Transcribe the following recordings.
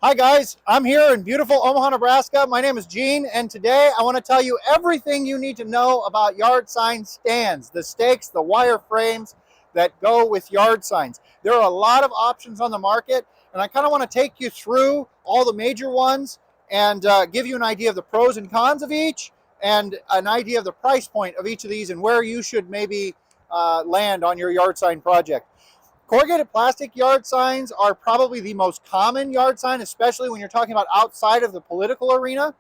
Hi guys, I'm here in beautiful Omaha, Nebraska. My name is Gene, and today I want to tell you everything you need to know about yard sign stands, the stakes, the wire frames that go with yard signs. There are a lot of options on the market, and I kind of want to take you through all the major ones and give you an idea of the pros and cons of each, and an idea of the price point of each of these and where you should maybe land on your yard sign project. Corrugated plastic yard signs are probably the most common yard sign, especially when you're talking about outside of the political arena.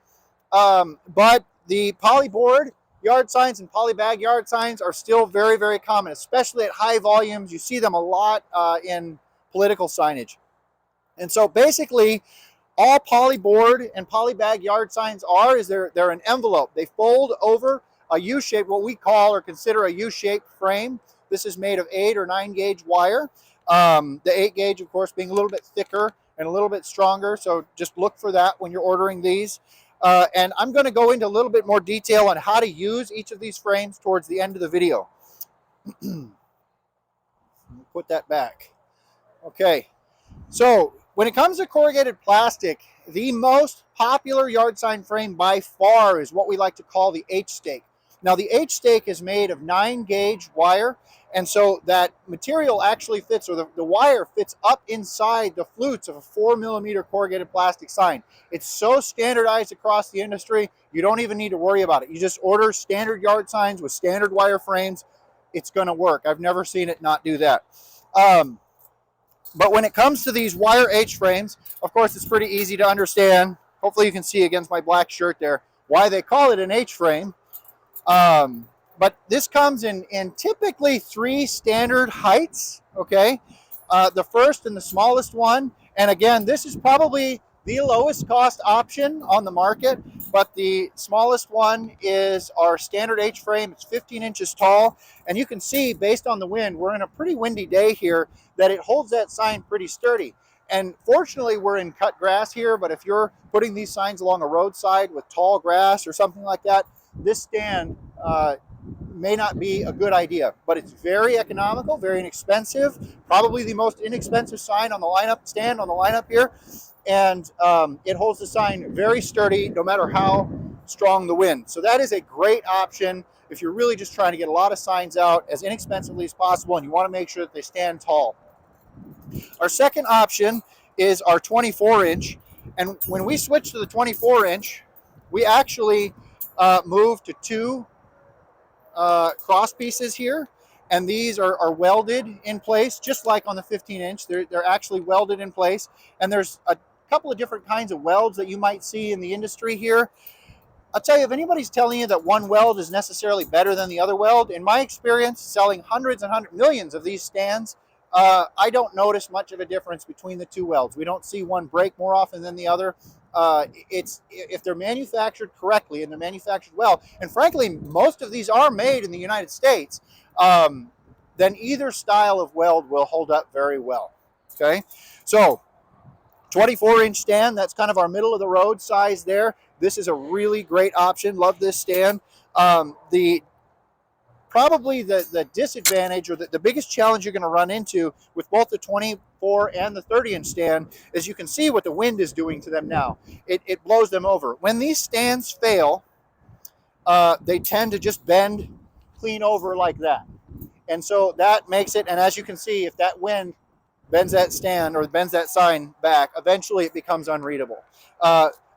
But the polyboard yard signs and polybag yard signs are still very, very common, especially at high volumes. You see them a lot in political signage. And so basically, all polyboard and polybag yard signs are is they're an envelope. They fold over a U-shape, what we call or consider a U-shaped frame. This is made of 8 or 9 gauge wire. The 8 gauge, of course, being a little bit thicker and a little bit stronger. So just look for that when you're ordering these. And I'm going to go into a little bit more detail on how to use each of these frames towards the end of the video. Put that back. Okay. So when it comes to corrugated plastic, the most popular yard sign frame by far is what we like to call the H-stake. Now the H-stake is made of 9 gauge wire, and so that material actually fits, or the wire fits up inside the flutes of a 4mm corrugated plastic sign. It's so standardized across the industry, you don't even need to worry about it. You just order standard yard signs with standard wire frames. It's going to work. I've never seen it not do that. But when it comes to these wire H frames, of course, it's pretty easy to understand. Hopefully you can see against my black shirt there why they call it an H frame. But this comes in typically 3 standard heights, okay? The first and the smallest one. And again, this is probably the lowest cost option on the market, but the smallest one is our standard H frame. It's 15 inches tall, and you can see based on the wind, we're in a pretty windy day here, that it holds that sign pretty sturdy. And fortunately, we're in cut grass here, but if you're putting these signs along a roadside with tall grass or something like that, this stand may not be a good idea, but it's very economical, very inexpensive, probably the most inexpensive sign on the lineup, stand on the lineup here. And it holds the sign very sturdy no matter how strong the wind. So that is a great option if you're really just trying to get a lot of signs out as inexpensively as possible and you want to make sure that they stand tall. Our second option is our 24-inch. And when we switch to the 24-inch, we actually move to 2 cross pieces here, and these are welded in place just like on the 15-inch. They're actually welded in place, and there's a couple of different kinds of welds that you might see in the industry here. I'll tell you, if anybody's telling you that one weld is necessarily better than the other weld, in my experience selling hundreds and millions of these stands, I don't notice much of a difference between the 2 welds. We don't see one break more often than the other. It's if they're manufactured correctly and they're manufactured well, and frankly, most of these are made in the United States, then either style of weld will hold up very well. Okay, so 24-inch stand, that's kind of our middle of the road size there. This is a really great option. Love this stand. Probably the disadvantage, or the biggest challenge you're going to run into with both the 24 and the 30-inch stand is you can see what the wind is doing to them now. It blows them over. When these stands fail, they tend to just bend clean over like that. And so that makes it, and as you can see, if that wind bends that stand or bends that sign back, eventually it becomes unreadable.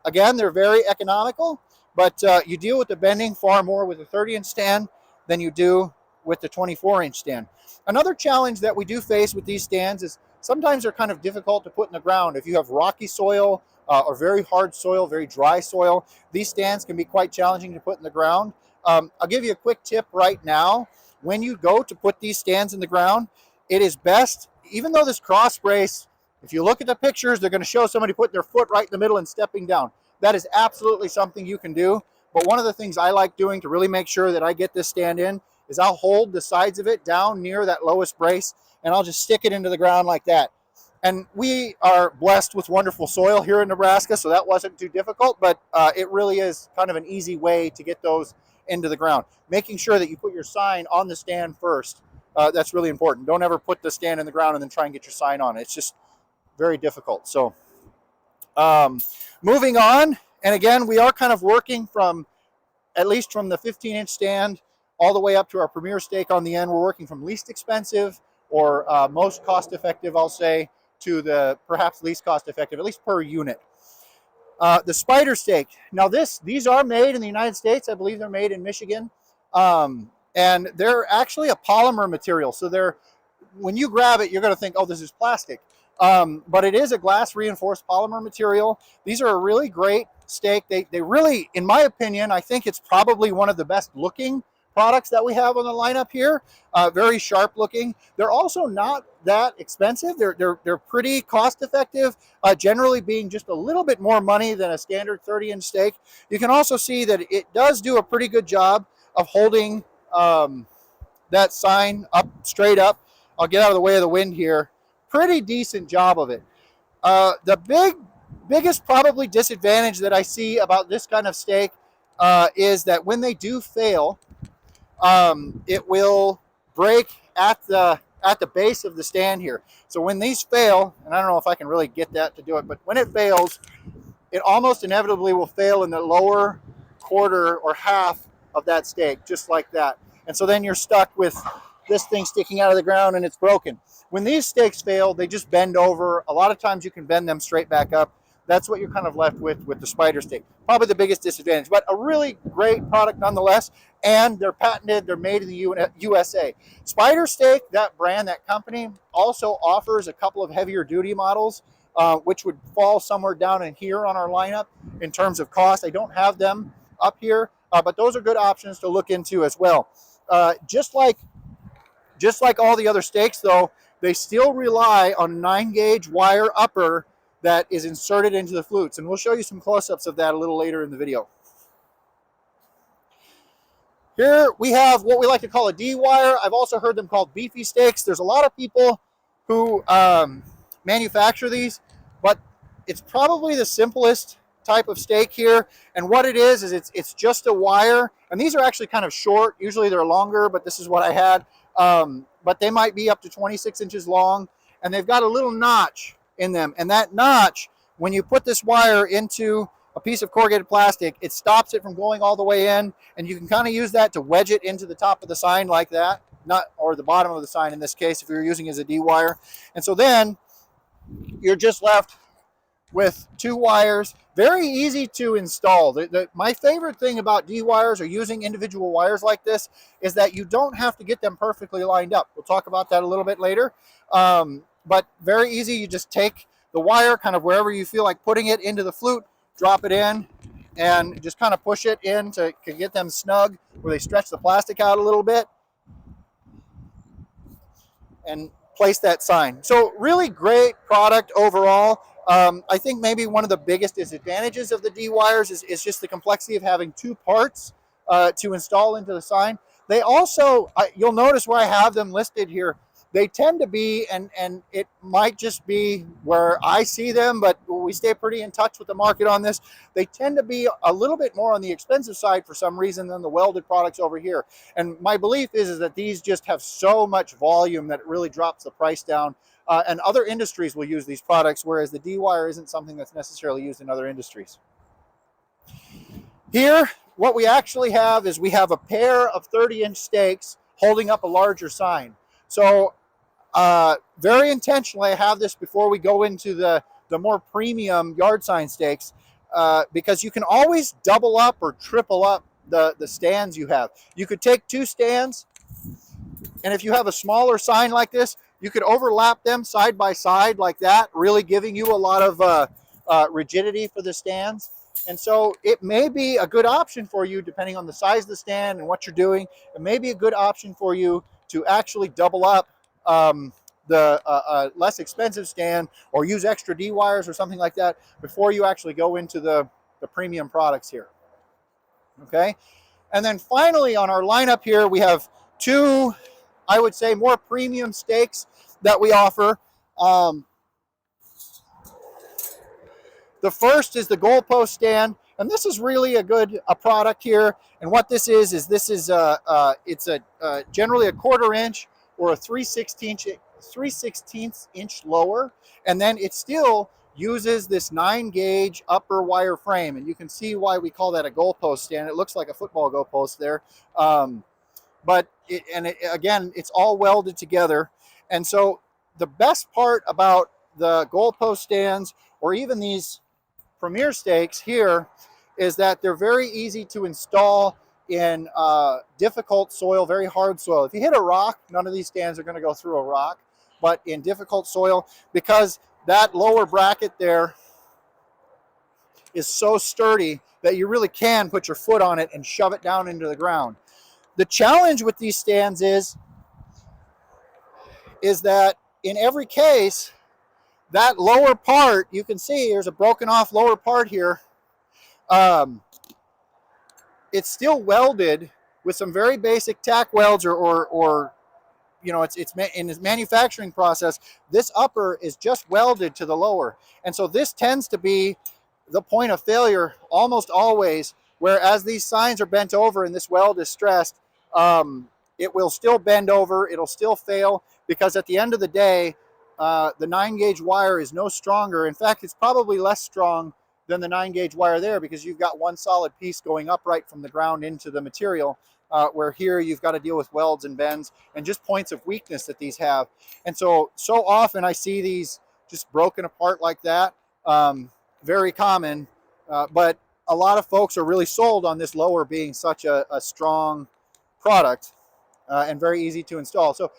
Again, they're very economical, but you deal with the bending far more with a 30-inch stand than you do with the 24-inch stand. Another challenge that we do face with these stands is sometimes they're kind of difficult to put in the ground. If you have rocky soil or very hard soil, very dry soil, these stands can be quite challenging to put in the ground. I'll give you a quick tip right now. When you go to put these stands in the ground, it is best, even though this cross brace, if you look at the pictures, they're going to show somebody putting their foot right in the middle and stepping down. That is absolutely something you can do. But one of the things I like doing to really make sure that I get this stand in is I'll hold the sides of it down near that lowest brace, and I'll just stick it into the ground like that. And we are blessed with wonderful soil here in Nebraska, so that wasn't too difficult, but it really is kind of an easy way to get those into the ground. Making sure that you put your sign on the stand first, that's really important. Don't ever put the stand in the ground and then try and get your sign on it. It's just very difficult. So Moving on, and again, we are kind of working from, at least from the 15-inch stand all the way up to our premier steak on the end. We're working from least expensive or most cost effective, I'll say, to the perhaps least cost effective, at least per unit. The spider steak. Now these are made in the United States. I believe they're made in Michigan. And they're actually a polymer material. So they're, when you grab it, you're going to think, oh, this is plastic. But it is a glass reinforced polymer material. These are a really great steak. They really, in my opinion, I think it's probably one of the best looking products that we have on the lineup here. Very sharp looking. They're also not that expensive. They're pretty cost effective, generally being just a little bit more money than a standard 30-inch steak. You can also see that it does do a pretty good job of holding that sign up straight up. I'll get out of the way of the wind here. Pretty decent job of it. The biggest probably disadvantage that I see about this kind of steak is that when they do fail, it will break at the base of the stand here. So when these fail, and I don't know if I can really get that to do it, but when it fails, it almost inevitably will fail in the lower quarter or half of that steak, just like that. And so then you're stuck with this thing sticking out of the ground and it's broken. When these steaks fail, they just bend over. A lot of times you can bend them straight back up. That's what you're kind of left with the spider steak. Probably the biggest disadvantage, but a really great product nonetheless. And they're patented, they're made in the USA. Spider Steak, that brand, that company, also offers a couple of heavier duty models, which would fall somewhere down in here on our lineup in terms of cost. I don't have them up here, but those are good options to look into as well. Just like all the other steaks, though, they still rely on 9-gauge wire upper that is inserted into the flutes. And we'll show you some close-ups of that a little later in the video. Here we have what we like to call a D-wire. I've also heard them called beefy steaks. There's a lot of people who manufacture these, but it's probably the simplest type of steak here. And what it is it's just a wire. And these are actually kind of short. Usually they're longer, but this is what I had. But they might be up to 26 inches long. And they've got a little notch in them. And that notch, when you put this wire into a piece of corrugated plastic, it stops it from going all the way in, and you can kind of use that to wedge it into the top of the sign like that, or the bottom of the sign in this case if you're using it as a D-wire. And so then you're just left with 2 wires. Very easy to install. My favorite thing about D-wires or using individual wires like this is that you don't have to get them perfectly lined up. We'll talk about that a little bit later. But very easy. You just take the wire kind of wherever you feel like putting it into the flute, drop it in, and just kind of push it in to get them snug where they stretch the plastic out a little bit and place that sign. So really great product overall. I think maybe one of the biggest disadvantages of the D-wires is just the complexity of having 2 parts to install into the sign. They also, you'll notice where I have them listed here, they tend to be, and it might just be where I see them, but we stay pretty in touch with the market on this. They tend to be a little bit more on the expensive side for some reason than the welded products over here. And my belief is that these just have so much volume that it really drops the price down. And other industries will use these products, whereas the D-wire isn't something that's necessarily used in other industries. Here, what we actually have is we have a pair of 30-inch steaks holding up a larger sign. So very intentionally, I have this before we go into the more premium yard sign steaks, because you can always double up or triple up the stands you have. You could take 2 stands, and if you have a smaller sign like this, you could overlap them side by side like that, really giving you a lot of rigidity for the stands. And so it may be a good option for you, depending on the size of the stand and what you're doing. It may be a good option for you to actually double up the less expensive stand, or use extra D-wires or something like that before you actually go into the premium products here. Okay. And then finally on our lineup here, we have 2, I would say, more premium steaks that we offer. The first is the goalpost stand, and this is really a good product here. And what this is it's generally a 1/4 inch or a 3/16 inch lower, and then it's still uses this 9-gauge upper wire frame, and you can see why we call that a goalpost stand. It looks like a football goalpost there, but again, it's all welded together. And so the best part about the goalpost stands, or even these Premier stakes here, is that they're very easy to install in difficult soil, very hard soil. If you hit a rock, none of these stands are going to go through a rock, but in difficult soil, because that lower bracket there is so sturdy that you really can put your foot on it and shove it down into the ground. The challenge with these stands is that in every case, that lower part, you can see there's a broken off lower part here. It's still welded with some very basic tack welds, or you know, it's in its manufacturing process. This upper is just welded to the lower, and so this tends to be the point of failure almost always, where as these signs are bent over and this weld is stressed, it will still bend over, it'll still fail, because at the end of the day, the 9-gauge wire is no stronger. In fact, it's probably less strong than the 9-gauge wire there, because you've got one solid piece going upright from the ground into the material, where here you've got to deal with welds and bends and just points of weakness that these have. And so often I see these just broken apart like that. Very common, but a lot of folks are really sold on this lower being such a strong product, and very easy to install. So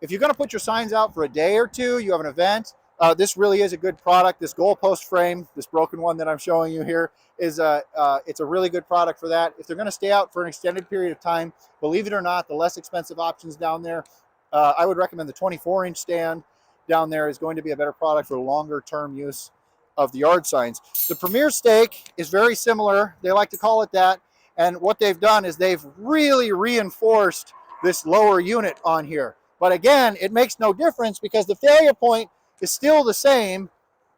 if you're going to put your signs out for a day or two, you have an event, this really is a good product. This goalpost frame, this broken one that I'm showing you here, is it's a really good product for that. If they're going to stay out for an extended period of time, believe it or not, the less expensive options down there, I would recommend the 24-inch stand down there is going to be a better product for longer term use of the yard signs. The Premier stake is very similar. They like to call it that. And what they've done is they've really reinforced this lower unit on here. But again, it makes no difference, because the failure point is still the same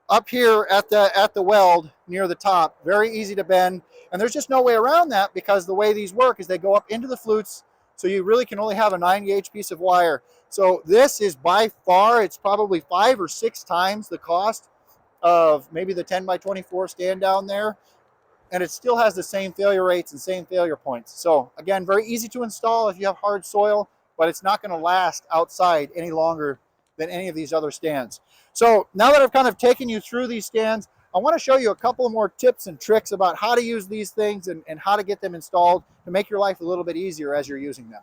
up here at the weld near the top. Very easy to bend. And there's just no way around that, because the way these work is they go up into the flutes. So you really can only have a 9-gauge piece of wire. So this is by far, it's probably 5 or 6 times the cost of maybe the 10x24 stand down there, and it still has the same failure rates and same failure points. So again, very easy to install if you have hard soil, but it's not going to last outside any longer than any of these other stands. So now that I've kind of taken you through these stands, I want to show you a couple more tips and tricks about how to use these things and how to get them installed to make your life a little bit easier as you're using them.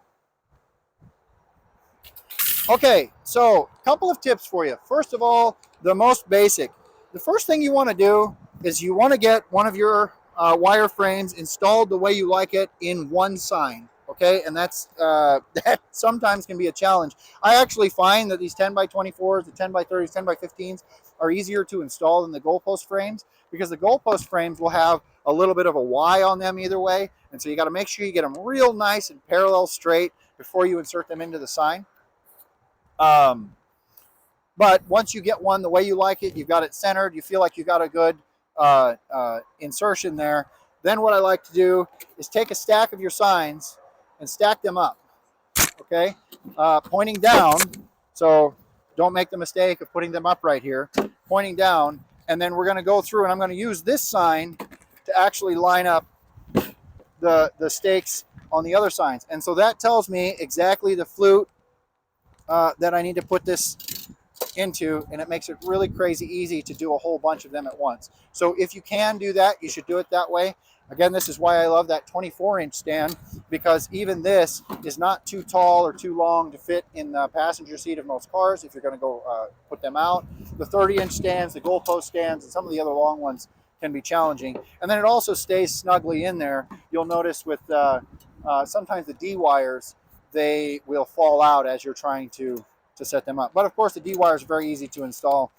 Okay, so a couple of tips for you. First of all, the most basic. The first thing you want to do is you want to get one of your wire frames installed the way you like it in one sign, okay? And that sometimes can be a challenge. I actually find that these 10x24s, the 10x30s, 10x15s are easier to install than the goalpost frames, because the goalpost frames will have a little bit of a Y on them either way, and so you got to make sure you get them real nice and parallel straight before you insert them into the sign. But once you get one the way you like it, you've got it centered, you feel like you got a good insertion there, then what I like to do is take a stack of your signs and stack them up, okay? Pointing down, so don't make the mistake of putting them up right here, pointing down, and then we're going to go through and I'm going to use this sign to actually line up the stakes on the other signs. And so that tells me exactly the flute that I need to put this into, and it makes it really crazy easy to do a whole bunch of them at once. So if you can do that, you should do it that way. Again, this is why I love that 24-inch stand, because even this is not too tall or too long to fit in the passenger seat of most cars if you're going to go put them out. The 30-inch stands, the goalpost stands, and some of the other long ones can be challenging. And then it also stays snugly in there. You'll notice with sometimes the D wires, they will fall out as you're trying to set them up. But of course, the D wires are very easy to install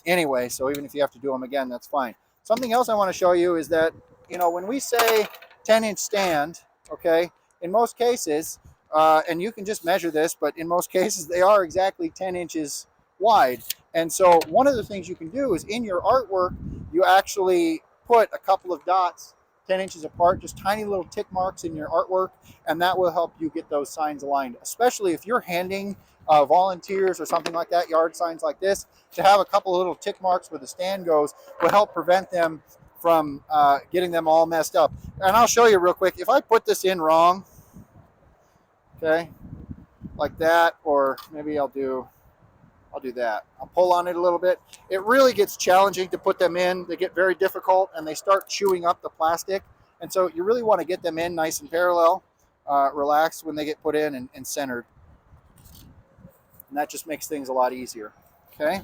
anyway, so even if you have to do them again, that's fine. Something else I want to show you is that, you know, when we say 10-inch stand, okay, in most cases, and you can just measure this, but in most cases, they are exactly 10 inches wide. And so one of the things you can do is in your artwork, you actually put a couple of dots 10 inches apart, just tiny little tick marks in your artwork, and that will help you get those signs aligned, especially if you're handing volunteers or something like that, yard signs like this, to have a couple of little tick marks where the stand goes will help prevent them from getting them all messed up. And I'll show you real quick. If I put this in wrong, okay, like that, or maybe I'll do that. I'll pull on it a little bit. It really gets challenging to put them in. They get very difficult and they start chewing up the plastic. And so you really want to get them in nice and parallel, relaxed when they get put in and centered. And that just makes things a lot easier. Okay.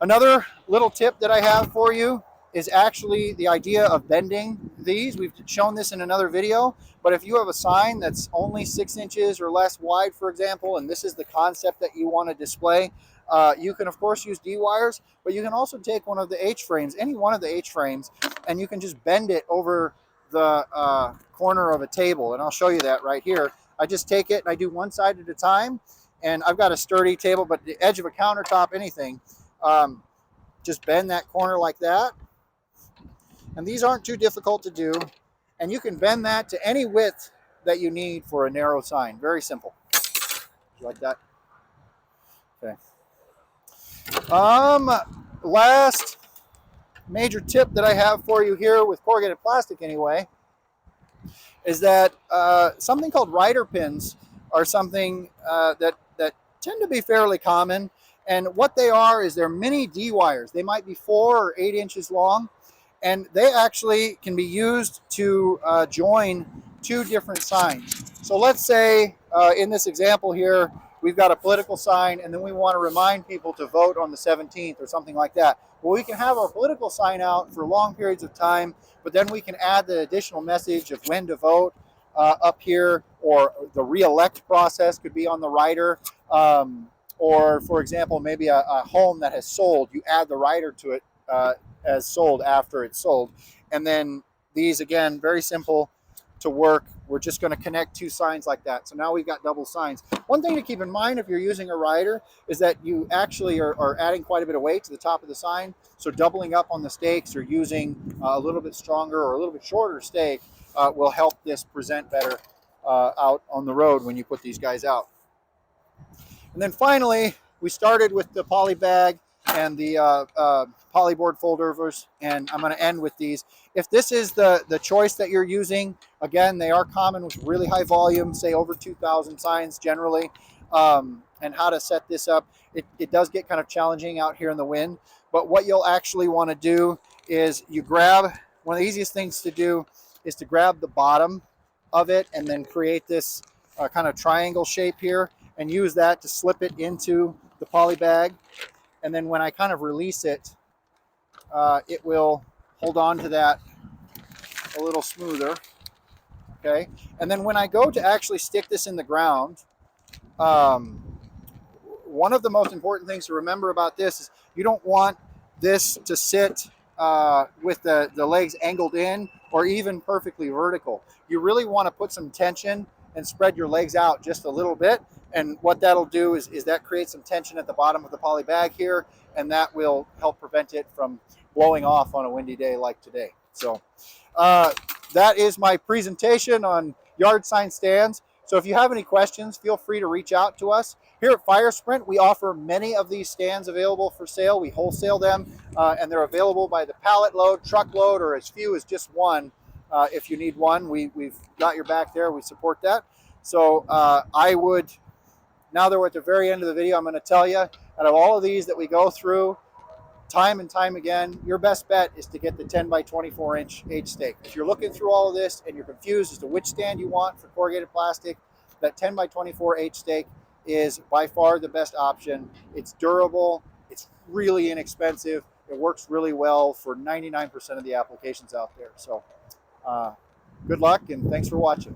Another little tip that I have for you is actually the idea of bending these. We've shown this in another video, but if you have a sign that's only 6 inches or less wide, for example, and this is the concept that you want to display, you can of course use D-wires, but you can also take one of the H-frames, any one of the H-frames, and you can just bend it over the corner of a table. And I'll show you that right here. I just take it and I do one side at a time, and I've got a sturdy table, but the edge of a countertop, anything, just bend that corner like that. And these aren't too difficult to do. And you can bend that to any width that you need for a narrow sign. Very simple. You like that? Okay. Last major tip that I have for you here with corrugated plastic anyway, is that something called rider pins are something that tend to be fairly common. And what they are is they're mini D-wires. They might be 4 or 8 inches long. And they actually can be used to join 2 different signs. So let's say in this example here, we've got a political sign, and then we want to remind people to vote on the 17th or something like that. Well, we can have our political sign out for long periods of time, but then we can add the additional message of when to vote up here, or the re-elect process could be on the rider. Or, for example, maybe a home that has sold, you add the rider to it as sold after it's sold. And then these, again, very simple to work. We're just going to connect 2 signs like that. So now we've got double signs. One thing to keep in mind if you're using a rider is that you actually are adding quite a bit of weight to the top of the sign. So doubling up on the stakes or using a little bit stronger or a little bit shorter stake will help this present better out on the road when you put these guys out. And then finally, we started with the poly bag and the polyboard foldovers, and I'm going to end with these. If this is the choice that you're using, again, they are common with really high volume, say over 2,000 signs generally, and how to set this up. It does get kind of challenging out here in the wind, but what you'll actually want to do is you grab, one of the easiest things to do is to grab the bottom of it and then create this kind of triangle shape here and use that to slip it into the poly bag. And then when I kind of release it, it will hold on to that a little smoother, okay? And then when I go to actually stick this in the ground, one of the most important things to remember about this is you don't want this to sit with the legs angled in or even perfectly vertical. You really want to put some tension and spread your legs out just a little bit. And what that'll do is that creates some tension at the bottom of the poly bag here, and that will help prevent it from blowing off on a windy day like today. So that is my presentation on yard sign stands. So if you have any questions, feel free to reach out to us. Here at Fire Sprint, we offer many of these stands available for sale. We wholesale them, and they're available by the pallet load, truckload, or as few as just one. If you need one, we've got your back there. We support that. So I would, now that we're at the very end of the video, I'm going to tell you, out of all of these that we go through time and time again, your best bet is to get the 10 by 24 inch H stake. If you're looking through all of this and you're confused as to which stand you want for corrugated plastic, that 10 by 24 H stake is by far the best option. It's durable, it's really inexpensive, it works really well for 99% of the applications out there. So good luck and thanks for watching.